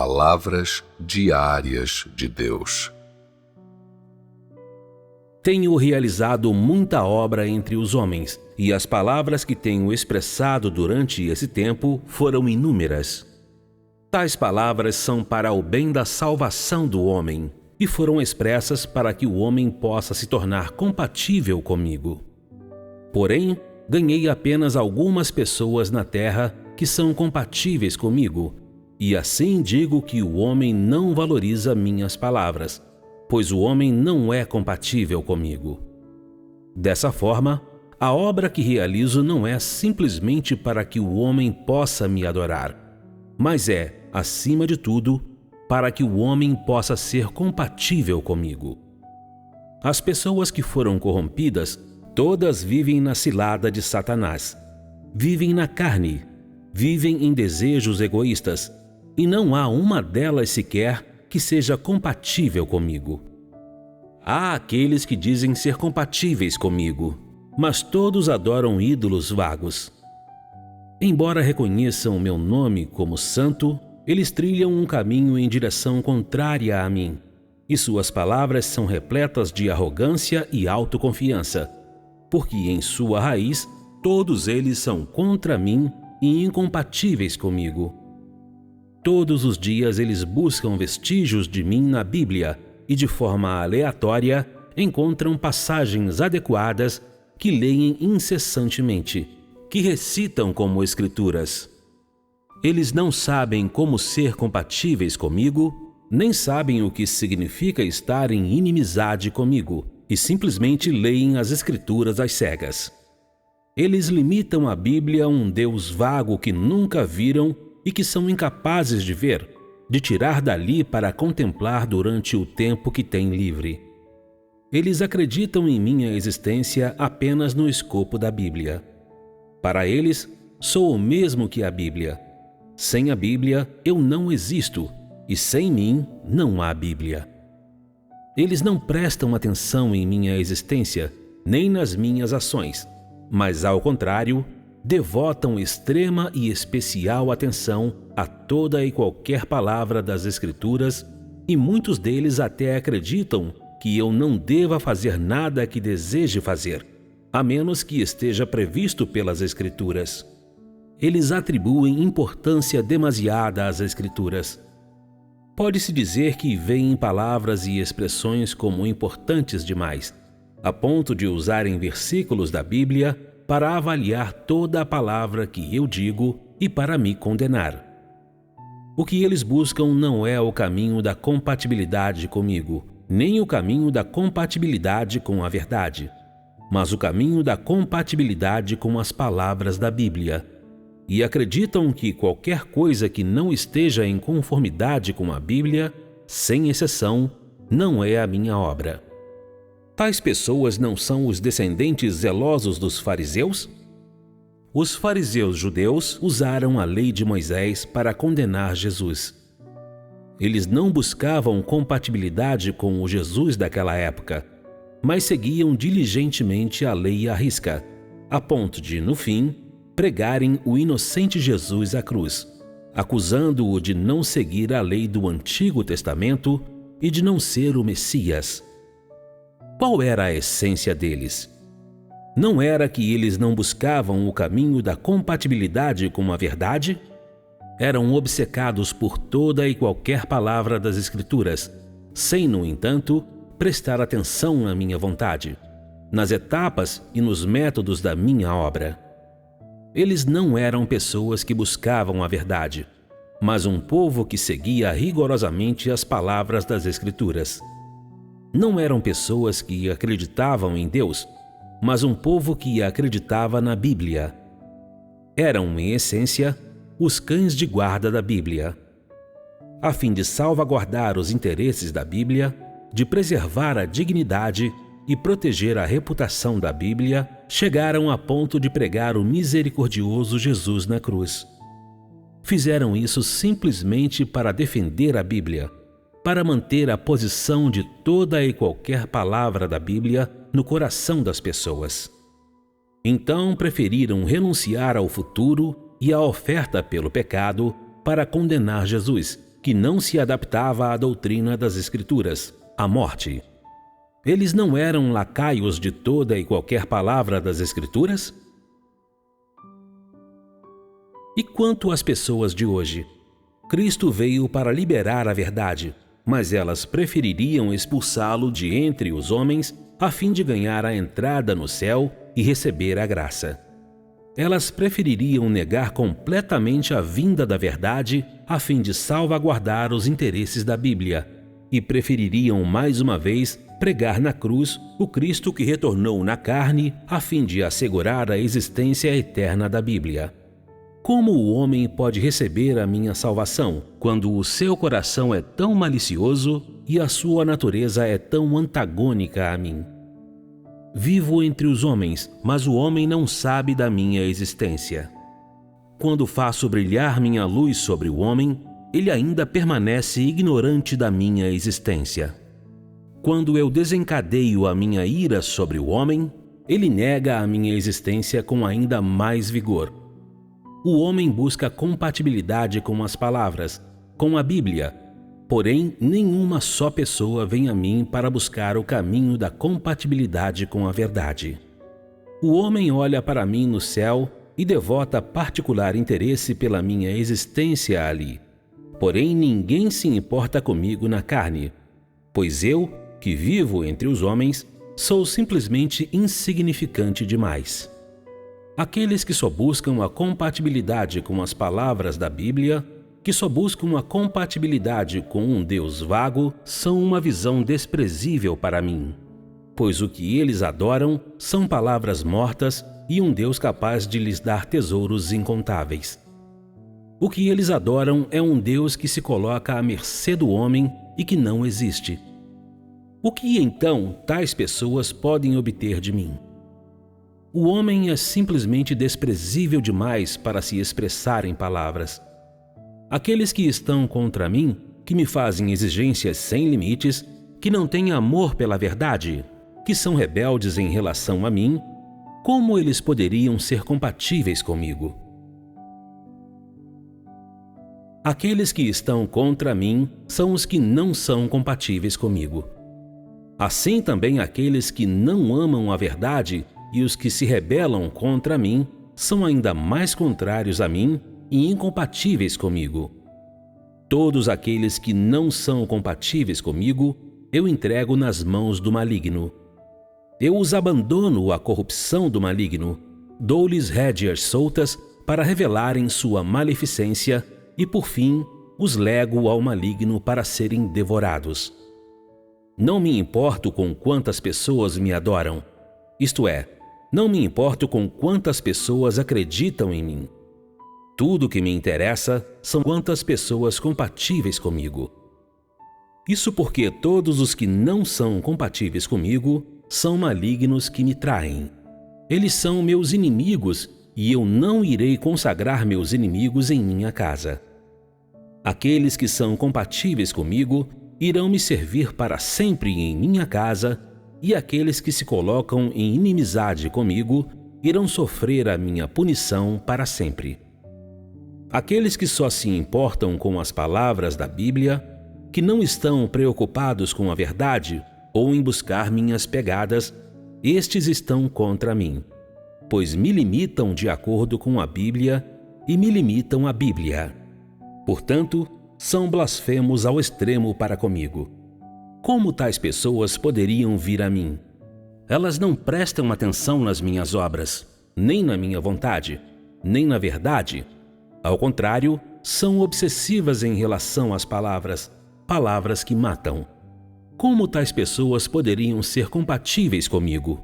Palavras diárias de Deus. Tenho realizado muita obra entre os homens, e as palavras que tenho expressado durante esse tempo foram inúmeras. Tais palavras são para o bem da salvação do homem, e foram expressas para que o homem possa se tornar compatível comigo. Porém, ganhei apenas algumas pessoas na terra que são compatíveis comigo, e assim digo que o homem não valoriza minhas palavras, pois o homem não é compatível comigo. Dessa forma, a obra que realizo não é simplesmente para que o homem possa me adorar, mas é, acima de tudo, para que o homem possa ser compatível comigo. As pessoas que foram corrompidas, todas vivem na cilada de Satanás. Vivem na carne, vivem em desejos egoístas, e não há uma delas sequer que seja compatível comigo. Há aqueles que dizem ser compatíveis comigo, mas todos adoram ídolos vagos. Embora reconheçam o meu nome como santo, eles trilham um caminho em direção contrária a mim, e suas palavras são repletas de arrogância e autoconfiança, porque em sua raiz todos eles são contra mim e incompatíveis comigo. Todos os dias eles buscam vestígios de mim na Bíblia e de forma aleatória encontram passagens adequadas que leem incessantemente, que recitam como escrituras. Eles não sabem como ser compatíveis comigo, nem sabem o que significa estar em inimizade comigo, e simplesmente leem as escrituras às cegas. Eles limitam a Bíblia a um Deus vago que nunca viram e que são incapazes de ver, de tirar dali para contemplar durante o tempo que têm livre. Eles acreditam em minha existência apenas no escopo da Bíblia. Para eles, sou o mesmo que a Bíblia. Sem a Bíblia, eu não existo, e sem mim não há Bíblia. Eles não prestam atenção em minha existência, nem nas minhas ações, mas, ao contrário, devotam extrema e especial atenção a toda e qualquer palavra das Escrituras, e muitos deles até acreditam que eu não deva fazer nada que deseje fazer, a menos que esteja previsto pelas Escrituras. Eles atribuem importância demasiada às Escrituras. Pode-se dizer que veem palavras e expressões como importantes demais, a ponto de usarem versículos da Bíblia para avaliar toda a palavra que eu digo e para me condenar. O que eles buscam não é o caminho da compatibilidade comigo, nem o caminho da compatibilidade com a verdade, mas o caminho da compatibilidade com as palavras da Bíblia. E acreditam que qualquer coisa que não esteja em conformidade com a Bíblia, sem exceção, não é a minha obra. Tais pessoas não são os descendentes zelosos dos fariseus? Os fariseus judeus usaram a lei de Moisés para condenar Jesus. Eles não buscavam compatibilidade com o Jesus daquela época, mas seguiam diligentemente a lei à risca, a ponto de, no fim, pregarem o inocente Jesus à cruz, acusando-o de não seguir a lei do Antigo Testamento e de não ser o Messias. Qual era a essência deles? Não era que eles não buscavam o caminho da compatibilidade com a verdade? Eram obcecados por toda e qualquer palavra das Escrituras, sem, no entanto, prestar atenção na minha vontade, nas etapas e nos métodos da minha obra. Eles não eram pessoas que buscavam a verdade, mas um povo que seguia rigorosamente as palavras das Escrituras. Não eram pessoas que acreditavam em Deus, mas um povo que acreditava na Bíblia. Eram, em essência, os cães de guarda da Bíblia. A fim de salvaguardar os interesses da Bíblia, de preservar a dignidade e proteger a reputação da Bíblia, chegaram a ponto de pregar o misericordioso Jesus na cruz. Fizeram isso simplesmente para defender a Bíblia, para manter a posição de toda e qualquer palavra da Bíblia no coração das pessoas. Então preferiram renunciar ao futuro e à oferta pelo pecado para condenar Jesus, que não se adaptava à doutrina das Escrituras, a morte. Eles não eram lacaios de toda e qualquer palavra das Escrituras? E quanto às pessoas de hoje? Cristo veio para liberar a verdade, mas elas prefeririam expulsá-lo de entre os homens a fim de ganhar a entrada no céu e receber a graça. Elas prefeririam negar completamente a vinda da verdade a fim de salvaguardar os interesses da Bíblia e prefeririam mais uma vez pregar na cruz o Cristo que retornou na carne a fim de assegurar a existência eterna da Bíblia. Como o homem pode receber a minha salvação quando o seu coração é tão malicioso e a sua natureza é tão antagônica a mim? Vivo entre os homens, mas o homem não sabe da minha existência. Quando faço brilhar minha luz sobre o homem, ele ainda permanece ignorante da minha existência. Quando eu desencadeio a minha ira sobre o homem, ele nega a minha existência com ainda mais vigor. O homem busca compatibilidade com as palavras, com a Bíblia. Porém, nenhuma só pessoa vem a mim para buscar o caminho da compatibilidade com a verdade. O homem olha para mim no céu e devota particular interesse pela minha existência ali. Porém, ninguém se importa comigo na carne, pois eu, que vivo entre os homens, sou simplesmente insignificante demais. Aqueles que só buscam a compatibilidade com as palavras da Bíblia, que só buscam a compatibilidade com um Deus vago, são uma visão desprezível para mim, pois o que eles adoram são palavras mortas e um Deus capaz de lhes dar tesouros incontáveis. O que eles adoram é um Deus que se coloca à mercê do homem e que não existe. O que então tais pessoas podem obter de mim? O homem é simplesmente desprezível demais para se expressar em palavras. Aqueles que estão contra mim, que me fazem exigências sem limites, que não têm amor pela verdade, que são rebeldes em relação a mim, como eles poderiam ser compatíveis comigo? Aqueles que estão contra mim são os que não são compatíveis comigo. Assim também aqueles que não amam a verdade e os que se rebelam contra mim são ainda mais contrários a mim e incompatíveis comigo. Todos aqueles que não são compatíveis comigo, eu entrego nas mãos do maligno. Eu os abandono à corrupção do maligno, dou-lhes rédeas soltas para revelarem sua maleficência e, por fim, os lego ao maligno para serem devorados. Não me importo com quantas pessoas me adoram, isto é, não me importo com quantas pessoas acreditam em mim. Tudo que me interessa são quantas pessoas compatíveis comigo. Isso porque todos os que não são compatíveis comigo são malignos que me traem. Eles são meus inimigos e eu não irei consagrar meus inimigos em minha casa. Aqueles que são compatíveis comigo irão me servir para sempre em minha casa, e aqueles que se colocam em inimizade comigo irão sofrer a minha punição para sempre. Aqueles que só se importam com as palavras da Bíblia, que não estão preocupados com a verdade ou em buscar minhas pegadas, estes estão contra mim, pois me limitam de acordo com a Bíblia e me limitam a Bíblia. Portanto, são blasfemos ao extremo para comigo. Como tais pessoas poderiam vir a mim? Elas não prestam atenção nas minhas obras, nem na minha vontade, nem na verdade. Ao contrário, são obsessivas em relação às palavras, palavras que matam. Como tais pessoas poderiam ser compatíveis comigo?